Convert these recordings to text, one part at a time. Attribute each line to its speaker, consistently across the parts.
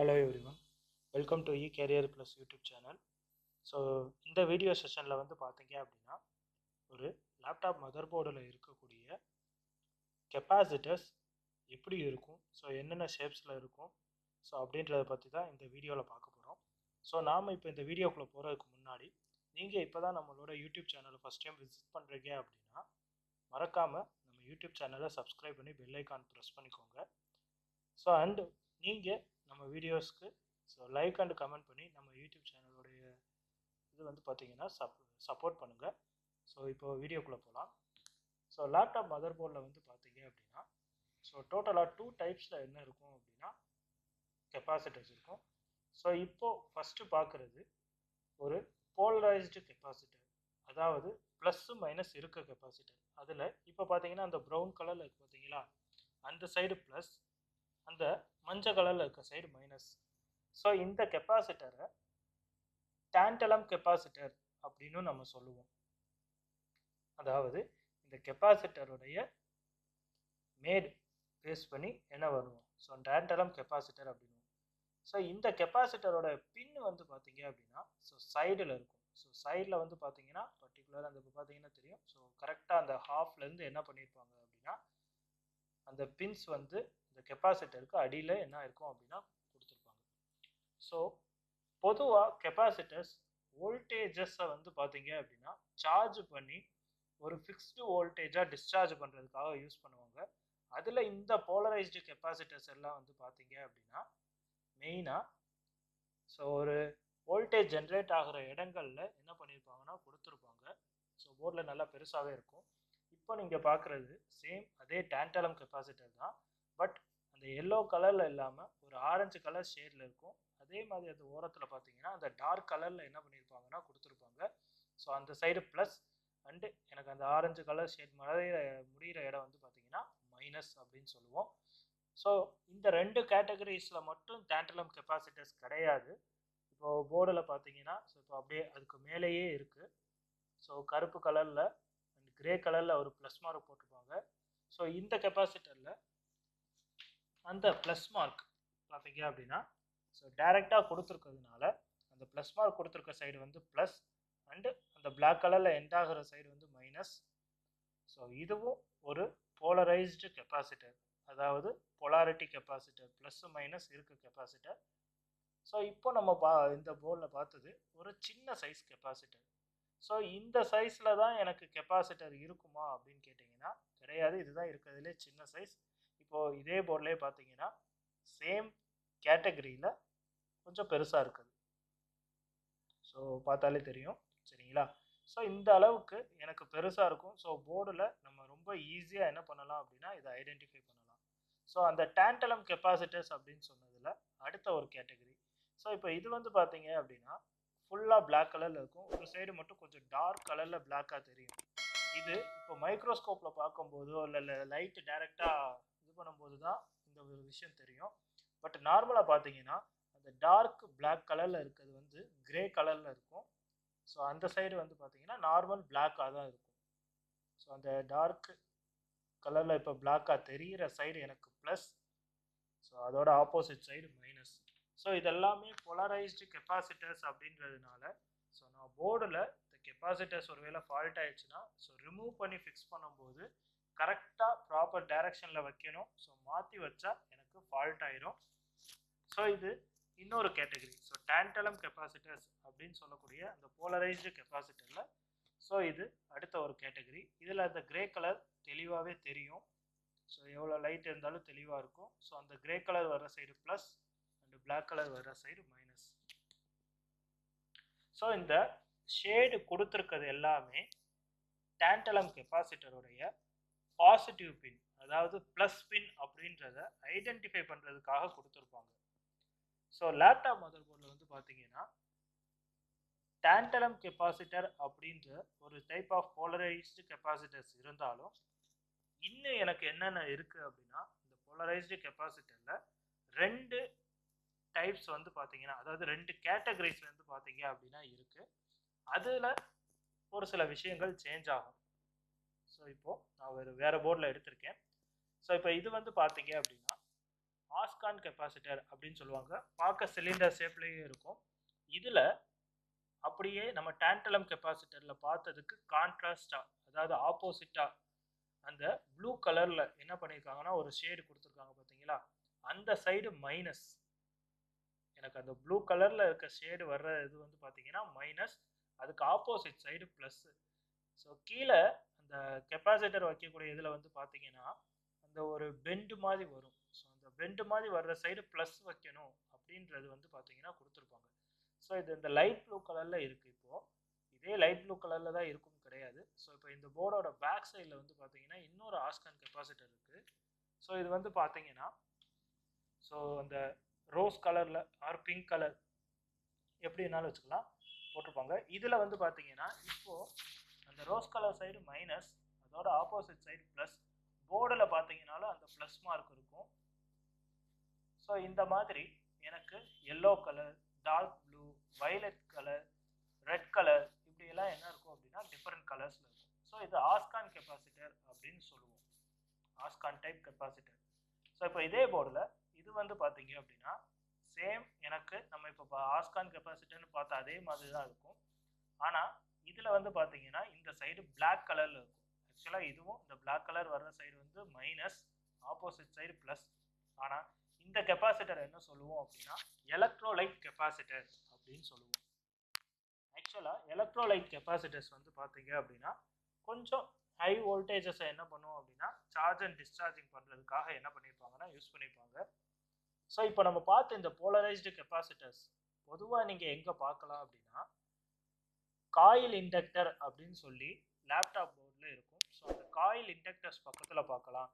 Speaker 1: Hello everyone, welcome to eCareer Plus YouTube channel. So இந்த video செஷனில் வந்து பார்த்தீங்க அப்படின்னா ஒரு லேப்டாப் மதர் போர்டில் இருக்கக்கூடிய கெப்பாசிட்டர்ஸ் எப்படி இருக்கும், ஸோ என்னென்ன ஷேப்ஸில் இருக்கும், ஸோ அப்படின்றத பற்றி தான் இந்த வீடியோவில் பார்க்க போகிறோம். ஸோ நாம் இப்போ இந்த வீடியோக்குள்ளே போகிறதுக்கு முன்னாடி நீங்கள் இப்போ தான் நம்மளோட யூடியூப் சேனலை ஃபஸ்ட் டைம் விசிட் பண்ணுறீங்க அப்படின்னா மறக்காமல் நம்ம யூடியூப் சேனலை சப்ஸ்கிரைப் பண்ணி பெல் ஐக்கான் ப்ரெஸ் பண்ணிக்கோங்க. ஸோ அண்ட் நீங்கள் நம்ம வீடியோஸ்க்கு ஸோ லைக் அண்ட் கமெண்ட் பண்ணி நம்ம யூடியூப் சேனலோடைய இது வந்து பார்த்தீங்கன்னா சப்போர்ட் பண்ணுங்கள். ஸோ இப்போ வீடியோக்குள்ளே போகலாம். ஸோ லேப்டாப் மதர் போர்டில் வந்து பார்த்தீங்க அப்படின்னா ஸோ டோட்டலாக 2 டைப்ஸில் என்ன இருக்கும் அப்படின்னா கெப்பாசிட்டர்ஸ் இருக்கும். ஸோ இப்போது ஃபஸ்ட்டு பார்க்குறது ஒரு போலரைஸ்டு கெப்பாசிட்டர், அதாவது ப்ளஸ்ஸு மைனஸ் இருக்க கெப்பாசிட்டர். அதில் இப்போ பார்த்தீங்கன்னா அந்த ப்ரௌன் கலரில் இருக்குது பார்த்தீங்களா, அந்த சைடு ப்ளஸ், அந்த மஞ்சள் கலரில் இருக்க சைடு மைனஸ். ஸோ இந்த கெப்பாசிட்டரை டான்டலம் கெப்பாசிட்டர் அப்படின்னு நம்ம சொல்லுவோம். அதாவது இந்த கெப்பாசிட்டருடைய மேட் பேஸ் பண்ணி என்ன வருவோம், ஸோ டான்டலம் கெப்பாசிட்டர் அப்படின்னு. ஸோ இந்த கெப்பாசிட்டரோட பின் வந்து பார்த்தீங்க அப்படின்னா ஸோ சைடில் இருக்கும். ஸோ சைடில் வந்து பார்த்தீங்கன்னா பர்டிகுலர் அந்த பார்த்தீங்கன்னா தெரியும். ஸோ கரெக்டாக அந்த ஹாஃப்லேருந்து என்ன பண்ணியிருப்பாங்க அப்படின்னா அந்த பின்ஸ் வந்து இந்த கெப்பாசிட்டருக்கு அடியில் என்ன இருக்கும் அப்படின்னா கொடுத்துருப்பாங்க. ஸோ பொதுவாக கெப்பாசிட்டர்ஸ் வோல்டேஜஸை வந்து பார்த்தீங்க அப்படின்னா சார்ஜ் பண்ணி ஒரு ஃபிக்ஸ்டு வோல்டேஜாக டிஸ்சார்ஜ் பண்ணுறதுக்காக யூஸ் பண்ணுவாங்க. அதில் இந்த போலரைஸ்டு கெப்பாசிட்டர்ஸ் எல்லாம் வந்து பார்த்தீங்க அப்படின்னா மெயினாக ஸோ ஒரு வோல்டேஜ் ஜென்ரேட் ஆகிற இடங்களில் என்ன பண்ணியிருப்பாங்கன்னா கொடுத்துருப்பாங்க. ஸோ போர்டில் நல்லா பெருசாகவே இருக்கும். இப்போ நீங்கள் பார்க்குறது சேம் அதே டான்டலம் கெப்பாசிட்டர் தான், பட் அந்த எல்லோ கலரில் இல்லாமல் ஒரு ஆரஞ்சு கலர் ஷேடில் இருக்கும். அதே மாதிரி அந்த ஓரத்தில் பார்த்தீங்கன்னா அந்த டார்க் கலரில் என்ன பண்ணியிருப்பாங்கன்னா கொடுத்துருப்பாங்க. ஸோ அந்த சைடு ப்ளஸ் அண்டு எனக்கு அந்த ஆரஞ்சு கலர் ஷேட் முடிகிற இடம் வந்து பார்த்தீங்கன்னா மைனஸ் அப்படின்னு சொல்லுவோம். ஸோ இந்த 2 கேட்டகரிஸில் மட்டும் டான்டலம் கெப்பாசிட்டர்ஸ் கிடையாது. இப்போது போர்டில் பார்த்தீங்கன்னா ஸோ இப்போ அப்படியே அதுக்கு மேலேயே இருக்குது. ஸோ கருப்பு கலரில் அண்ட் கிரே கலரில் ஒரு ப்ளஸ் மார்க் போட்டிருப்பாங்க. ஸோ இந்த கெப்பாசிட்டரில் அந்த ப்ளஸ் மார்க் பார்த்தீங்க அப்படின்னா ஸோ டைரெக்டாக கொடுத்துருக்கிறதுனால அந்த ப்ளஸ் மார்க் கொடுத்துருக்க சைடு வந்து ப்ளஸ் அண்டு அந்த பிளாக் கலரில் எண்ட் ஆகிற சைடு வந்து மைனஸ். ஸோ இதுவும் ஒரு போலரைஸ்டு கெப்பாசிட்டர், அதாவது பொலாரிட்டி கெப்பாசிட்டர், ப்ளஸ் மைனஸ் இருக்க கெப்பாசிட்டர். ஸோ இப்போ நம்ம இந்த போர்டில் பார்த்தது ஒரு சின்ன சைஸ் கெப்பாசிட்டர். ஸோ இந்த சைஸில் தான் எனக்கு கெப்பாசிட்டர் இருக்குமா அப்படின்னு கேட்டிங்கன்னா கிடையாது, இதுதான் இருக்கிறதுலே சின்ன சைஸ். இப்போது இதே போர்ட்லேயே பார்த்தீங்கன்னா சேம் கேட்டகரியில் கொஞ்சம் பெருசாக இருக்குது. ஸோ பார்த்தாலே தெரியும், சரிங்களா. ஸோ இந்த அளவுக்கு எனக்கு பெருசாக இருக்கும். ஸோ போர்டில் நம்ம ரொம்ப ஈஸியாக என்ன பண்ணலாம் அப்படின்னா இதை ஐடென்டிஃபை பண்ணலாம். ஸோ அந்த டான்டலம் கெப்பாசிட்டர்ஸ் அப்படின்னு சொன்னதில் அடுத்த ஒரு கேட்டகரி. ஸோ இப்போ இது வந்து பார்த்தீங்க அப்படின்னா ஃபுல்லாக பிளாக் கலரில் இருக்கும், ஒரு சைடு மட்டும் கொஞ்சம் டார்க் கலரில் பிளாக்காக தெரியும். இது இப்போ மைக்ரோஸ்கோப்பில் பார்க்கும்போதோ இல்லை லைட்டு டைரெக்டாக இது பண்ணும்போது தான் இந்த ஒரு விஷயம் தெரியும். பட் நார்மலாக பார்த்தீங்கன்னா அந்த டார்க் பிளாக் கலரில் இருக்கிறது வந்து கிரே கலரில் இருக்கும். ஸோ அந்த சைடு வந்து பார்த்தீங்கன்னா நார்மல் பிளாக்காக தான் இருக்கும். ஸோ அந்த டார்க் கலரில் இப்போ பிளாக்காக தெரிகிற சைடு எனக்கு ப்ளஸ், ஸோ அதோட ஆப்போசிட் சைடு மைனஸ். ஸோ இதெல்லாமே போலரைஸ்டு கெப்பாசிட்டர்ஸ் அப்படின்றதுனால ஸோ நான் போர்டில் இந்த கெப்பாசிட்டர்ஸ் ஒருவேளை ஃபால்ட் ஆயிடுச்சுன்னா ஸோ ரிமூவ் பண்ணி ஃபிக்ஸ் பண்ணும்போது கரெக்டாக ப்ராப்பர் டைரக்ஷனில் வைக்கணும். ஸோ மாற்றி வச்சா எனக்கு ஃபால்ட் ஆயிரும். ஸோ இது இன்னொரு கேட்டகரி. ஸோ டான்டலம் கெப்பாசிட்டர்ஸ் அப்படின்னு சொல்லக்கூடிய அந்த போலரைஸ்டு கெப்பாசிட்டரில் ஸோ இது அடுத்த ஒரு கேட்டகரி. இதில் அந்த கிரே கலர் தெளிவாகவே தெரியும். ஸோ எவ்வளோ லைட் இருந்தாலும் தெளிவாக இருக்கும். ஸோ அந்த கிரே கலர் வர side plus and black colour வர சைடு மைனஸ். ஸோ இந்த ஷேடு கொடுத்துருக்கிறது எல்லாமே டான்டலம் கெப்பாசிட்டருடைய பாசிட்டிவ் பின், அதாவது ப்ளஸ் பின் அப்படின்றத ஐடென்டிஃபை பண்ணுறதுக்காக கொடுத்துருப்பாங்க. ஸோ லேப்டாப் மதர் போர்டில் வந்து பார்த்தீங்கன்னா டான்டலம் கெப்பாசிட்டர் அப்படின்ற ஒரு டைப் ஆஃப் போலரைஸ்டு கெப்பாசிட்டர்ஸ் இருந்தாலும் இன்னும் எனக்கு என்னென்ன இருக்குது அப்படின்னா இந்த போலரைஸ்டு கெப்பாசிட்டரில் 2 டைப்ஸ் வந்து பார்த்தீங்கன்னா, அதாவது 2 கேட்டகரிஸ் வந்து பார்த்தீங்க அப்படின்னா இருக்குது. அதில் ஒரு சில விஷயங்கள் சேஞ்ச் ஆகும். ஸோ இப்போது நான் வேறு போர்டில் எடுத்திருக்கேன். ஸோ இப்போ இது வந்து பார்த்தீங்க அப்படின்னா ஆஸ்கான் கெப்பாசிட்டர் அப்படின்னு சொல்லுவாங்க. பார்க்க சிலிண்டர் ஷேப்லேயே இருக்கும். இதில் அப்படியே நம்ம டேண்டலம் கெப்பாசிட்டரில் பார்த்ததுக்கு கான்ட்ராஸ்டாக, அதாவது ஆப்போசிட்டாக அந்த ப்ளூ கலரில் என்ன பண்ணியிருக்காங்கன்னா ஒரு ஷேடு கொடுத்துருக்காங்க பார்த்தீங்களா, அந்த சைடு மைனஸ். எனக்கு அந்த ப்ளூ கலரில் இருக்க ஷேடு வர்ற இது வந்து பார்த்தீங்கன்னா மைனஸ், அதுக்கு ஆப்போசிட் சைடு ப்ளஸ். ஸோ கீழே அந்த கெப்பாசிட்டர் வைக்கக்கூடிய இதில் வந்து பார்த்தீங்கன்னா அந்த ஒரு பெண்டு மாதிரி வரும். ஸோ அந்த பெண்டு மாதிரி வர்ற சைடு ப்ளஸ் வைக்கணும் அப்படின்றது வந்து பார்த்தீங்கன்னா கொடுத்துருப்பாங்க. ஸோ இது இந்த லைட் ப்ளூ கலரில் இருக்குது. இப்போது இதே லைட் ப்ளூ கலரில் தான் இருக்கும் கிடையாது. ஸோ இப்போ இந்த போர்டோட பேக் சைடில் வந்து பார்த்தீங்கன்னா இன்னொரு ஆஸ்கான் கெப்பாசிட்டர் இருக்குது. ஸோ இது வந்து பார்த்தீங்கன்னா ஸோ அந்த ரோஸ் கலரில் ஆர் பிங்க் கலர் எப்படினாலும் வச்சுக்கலாம் போட்டிருப்பாங்க. இதில் வந்து பார்த்தீங்கன்னா இப்போது அந்த ரோஸ் கலர் சைடு மைனஸ், அதோட ஆப்போசிட் சைடு ப்ளஸ். போர்டில் பார்த்தீங்கன்னாலும் அந்த ப்ளஸ் மார்க் இருக்கும். ஸோ இந்த மாதிரி எனக்கு yellow colour, dark blue, violet colour, red colour இப்படியெல்லாம் என்ன இருக்கும் அப்படின்னா டிஃப்ரெண்ட் கலர்ஸில் இருக்கும். ஸோ இது ஆஸ்கான் கெப்பாசிட்டர் அப்படின்னு சொல்லுவோம், ஆஸ்கான் டைப் கெப்பாசிட்டர். ஸோ இப்போ இதே போர்டில் இது வந்து பார்த்தீங்க அப்படின்னா சேம் எனக்கு நம்ம இப்போ ஆஸ்கான் கெப்பாசிட்டர்னு பார்த்தா அதே மாதிரி தான் இருக்கும். ஆனால் இதில் வந்து பார்த்தீங்கன்னா இந்த சைடு பிளாக் கலரில் இருக்கும். ஆக்சுவலாக இதுவும் இந்த பிளாக் கலர் வர்ற சைடு வந்து மைனஸ், ஆப்போசிட் சைடு ப்ளஸ். ஆனால் இந்த கெப்பாசிட்டர் என்ன சொல்லுவோம் அப்படின்னா எலக்ட்ரோலைட் கெப்பாசிட்டர் அப்படின்னு சொல்லுவோம். ஆக்சுவலாக எலக்ட்ரோலைட் கெப்பாசிட்டர்ஸ் வந்து பார்த்தீங்க அப்படின்னா கொஞ்சம் ஹை வோல்டேஜஸை என்ன பண்ணுவோம் அப்படின்னா சார்ஜ் அண்ட் டிஸ்சார்ஜிங் பண்ணுறதுக்காக என்ன பண்ணியிருப்பாங்கன்னா யூஸ் பண்ணியிருப்பாங்க. ஸோ இப்போ நம்ம பார்த்த இந்த போலரைஸ்டு கெப்பாசிட்டர்ஸ் பொதுவாக நீங்கள் எங்கே பார்க்கலாம் அப்படின்னா காயில் இண்டக்டர் அப்படின்னு சொல்லி லேப்டாப் போர்டில் இருக்கும். ஸோ அந்த காயில் இண்டக்டர்ஸ் பக்கத்தில் பார்க்கலாம்,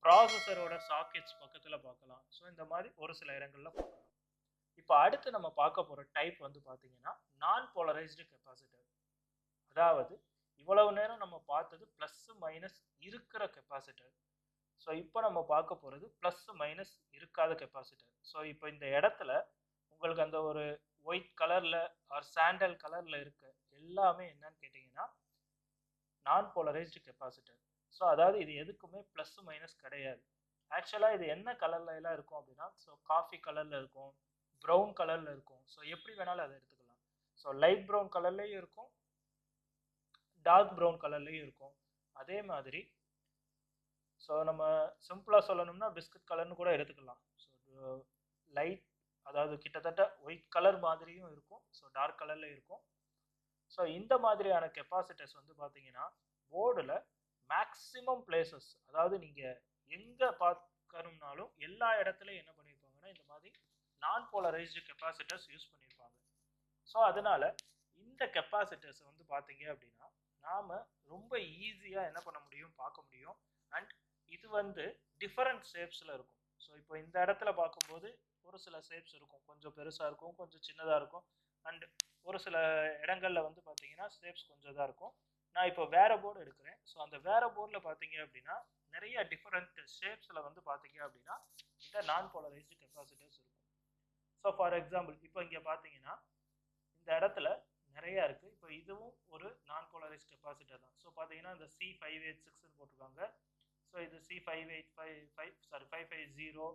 Speaker 1: ப்ராசஸரோட சாக்கெட்ஸ் பக்கத்தில் பார்க்கலாம். ஸோ இந்த மாதிரி ஒரு சில இடங்களில் பார்க்கலாம். இப்போ அடுத்து நம்ம பார்க்க போகிற டைப் வந்து பார்த்தீங்கன்னா நான் போலரைஸ்டு கெப்பாசிட்டர். அதாவது இவ்வளவு நேரம் நம்ம பார்த்தது ப்ளஸ் மைனஸ் இருக்கிற கெப்பாசிட்டர். ஸோ இப்போ நம்ம பார்க்க போகிறது ப்ளஸ் மைனஸ் இருக்காத கெப்பாசிட்டர். ஸோ இப்போ இந்த இடத்துல உங்களுக்கு அந்த ஒரு ஒயிட் கலரில் ஆர் சாண்டல் கலரில் இருக்க எல்லாமே என்னன்னு கேட்டிங்கன்னா நான் போலரைஸ்டு கெப்பாசிட்டர். ஸோ அதாவது இது எதுக்குமே ப்ளஸ் மைனஸ் கிடையாது. ஆக்சுவலாக இது என்ன கலர்ல எல்லாம் இருக்கும் அப்படின்னா ஸோ காஃபி கலரில் இருக்கும், ப்ரௌன் கலரில் இருக்கும். ஸோ எப்படி வேணாலும் அதை எடுத்துக்கலாம். ஸோ லைட் ப்ரௌன் கலர்லேயும் இருக்கும், டார்க் ப்ரௌன் கலர்லேயும் இருக்கும். அதே மாதிரி ஸோ நம்ம சிம்பிளாக சொல்லணும்னா பிஸ்கட் கலர்னு கூட எடுத்துக்கலாம். ஸோ லைட் அதாவது கிட்டத்தட்ட ஒயிட் கலர் மாதிரியும் இருக்கும், ஸோ டார்க் கலரில் இருக்கும். ஸோ இந்த மாதிரியான கெப்பாசிட்டர்ஸ் வந்து பார்த்தீங்கன்னா போர்டில் மேக்ஸிமம் பிளேசஸ், அதாவது நீங்கள் எங்கே பார்க்கணும்னாலும் எல்லா இடத்துலையும் என்ன பண்ணியிருப்பாங்கன்னா இந்த மாதிரி நான் போலரைஸ்டு கெப்பாசிட்டர்ஸ் யூஸ் பண்ணியிருப்பாங்க. ஸோ அதனால இந்த கெப்பாசிட்டர்ஸ் வந்து பார்த்தீங்க அப்படின்னா நாம் ரொம்ப ஈஸியாக என்ன பண்ண முடியும், பார்க்க முடியும். அண்ட் இது வந்து டிஃபரண்ட் ஷேப்ஸில் இருக்கும். ஸோ இப்போ இந்த இடத்துல பார்க்கும்போது ஒரு சில ஷேப்ஸ் இருக்கும், கொஞ்சம் பெருசாக இருக்கும், கொஞ்சம் சின்னதாக இருக்கும். அண்ட் ஒரு சில இடங்களில் வந்து பார்த்தீங்கன்னா ஷேப்ஸ் கொஞ்சம் தான் இருக்கும். நான் இப்போ வேற போர்டு எடுக்கிறேன். ஸோ அந்த வேற போர்டில் பார்த்தீங்க அப்படின்னா நிறைய டிஃபரண்ட் ஷேப்ஸில் வந்து பார்த்தீங்க அப்படின்னா இந்த நான் போலரைஸ்டு கெப்பாசிட்டர்ஸ் இருக்கும். ஸோ ஃபார் எக்ஸாம்பிள் இப்போ இங்கே பார்த்தீங்கன்னா இந்த இடத்துல நிறையா இருக்குது. இப்போ இதுவும் ஒரு நான் போலரைஸ்டு கெப்பாசிட்டர் தான். ஸோ பார்த்தீங்கன்னா இந்த C586 போட்டிருக்காங்க. ஸோ இது C550.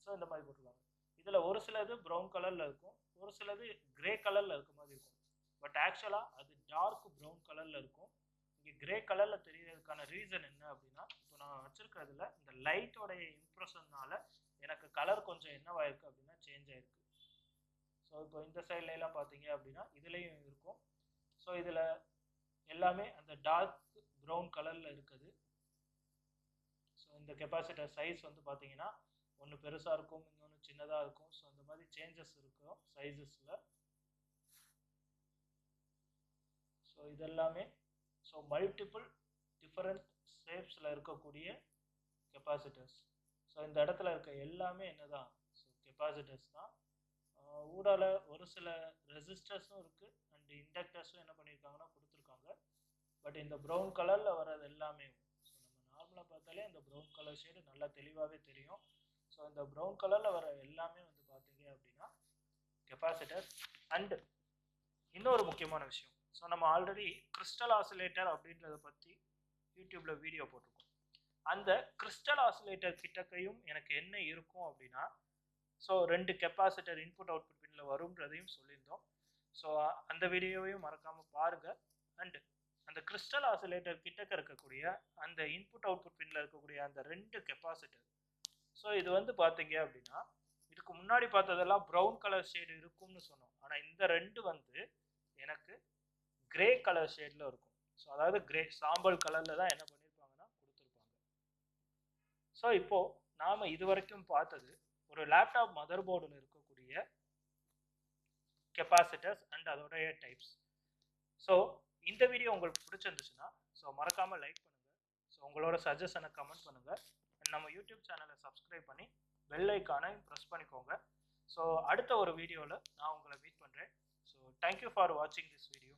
Speaker 1: ஸோ இந்த மாதிரி போட்டிருக்காங்க. இதில் ஒரு சிலது ப்ரௌன் கலரில் இருக்கும், ஒரு சிலது கிரே கலரில் இருக்க மாதிரி இருக்கும். பட் ஆக்சுவலாக அது டார்க் ப்ரௌன் கலரில் இருக்கும். இங்கே கிரே கலரில் தெரியறதுக்கான ரீசன் என்ன அப்படின்னா இப்போ நான் வச்சுருக்கிறதுல இந்த லைட்டோடைய இம்ப்ரெஷன்னால எனக்கு கலர் கொஞ்சம் என்னவாயிருக்கு அப்படின்னா சேஞ்ச் ஆயிருக்கு. ஸோ இப்போ இந்த சைட்லலாம் பார்த்தீங்க அப்படின்னா இதுலேயும் இருக்கும். ஸோ இதில் எல்லாமே அந்த டார்க் ப்ரௌன் கலரில் இருக்குது. ஸோ இந்த கெப்பாசிட்டர் சைஸ் வந்து பார்த்தீங்கன்னா ஒன்று பெருசாக இருக்கும், இன்னொன்று சின்னதாக இருக்கும். ஸோ அந்த மாதிரி சேஞ்சஸ் இருக்கும் சைஸஸில். ஸோ இதெல்லாமே ஸோ மல்டிபிள் டிஃபரண்ட் ஷேப்ஸில் இருக்கக்கூடிய கெப்பாசிட்டர்ஸ். ஸோ இந்த இடத்துல இருக்க எல்லாமே என்னதான் ஸோ கெப்பாசிட்டர்ஸ் தான். ஊடால ஒரு சில ரெசிஸ்டர்ஸும் இருக்குது அண்ட் இண்டக்டர்ஸும் என்ன பண்ணியிருக்காங்கன்னா கொடுத்துருக்காங்க. பட் இந்த ப்ரௌன் கலரில் வர்றது எல்லாமே ஸோ நம்ம நார்மலாக பார்த்தாலே இந்த ப்ரௌன் கலர் ஷேடு நல்லா தெளிவாகவே தெரியும். ஸோ இந்த ப்ரௌன் கலரில் வர எல்லாமே வந்து பார்த்தீங்க அப்படின்னா கெப்பாசிட்டர்ஸ். அண்டு இன்னொரு முக்கியமான விஷயம், ஸோ நம்ம ஆல்ரெடி கிறிஸ்டல் ஆசிலேட்டர் அப்படின்றத பற்றி யூடியூப்பில் வீடியோ போட்டிருக்கோம். அந்த கிறிஸ்டல் ஆசிலேட்டர் கிட்டக்கையும் எனக்கு என்ன இருக்கும் அப்படின்னா, ஸோ 2 கெப்பாசிட்டர் இன்புட் அவுட்புட் பின்ல வரும்ன்றதையும் சொல்லியிருந்தோம். ஸோ அந்த வீடியோவையும் மறக்காம பாருங்க. அண்ட் அந்த கிறிஸ்டல் ஆசிலேட்டர் கிட்டக்க இருக்கக்கூடிய அந்த இன்புட் அவுட்புட் பின்ல இருக்கக்கூடிய அந்த 2 கெப்பாசிட்டர், ஸோ இது வந்து பார்த்தீங்க அப்படின்னா, இதுக்கு முன்னாடி பார்த்ததெல்லாம் ப்ரௌன் கலர் ஷேடு இருக்கும்னு சொன்னோம். ஆனால் இந்த 2 வந்து எனக்கு கிரே கலர் ஷேடில் இருக்கும். ஸோ அதாவது கிரே சாம்பல் கலரில் தான் என்ன பண்ணியிருப்பாங்கன்னா கொடுத்துருப்பாங்க. ஸோ இப்போ நாம் இது வரைக்கும் பார்த்தது ஒரு லேப்டாப் மதர் போர்டில் இருக்கக்கூடிய கெப்பாசிட்டர்ஸ் அண்ட் அதோடைய டைப்ஸ். ஸோ இந்த வீடியோ உங்களுக்கு பிடிச்சிருந்துச்சுன்னா ஸோ மறக்காமல் லைக் பண்ணுங்கள். ஸோ உங்களோட சஜஷனை கமெண்ட் பண்ணுங்கள். அண்ட் நம்ம யூடியூப் சேனலை சப்ஸ்கிரைப் பண்ணி பெல் ஐக்கானை ப்ரெஸ் பண்ணிக்கோங்க. ஸோ அடுத்த ஒரு வீடியோவில் நான் உங்களை மீட் பண்ணுறேன். ஸோ தேங்க்யூ ஃபார் வாட்சிங் திஸ் வீடியோ.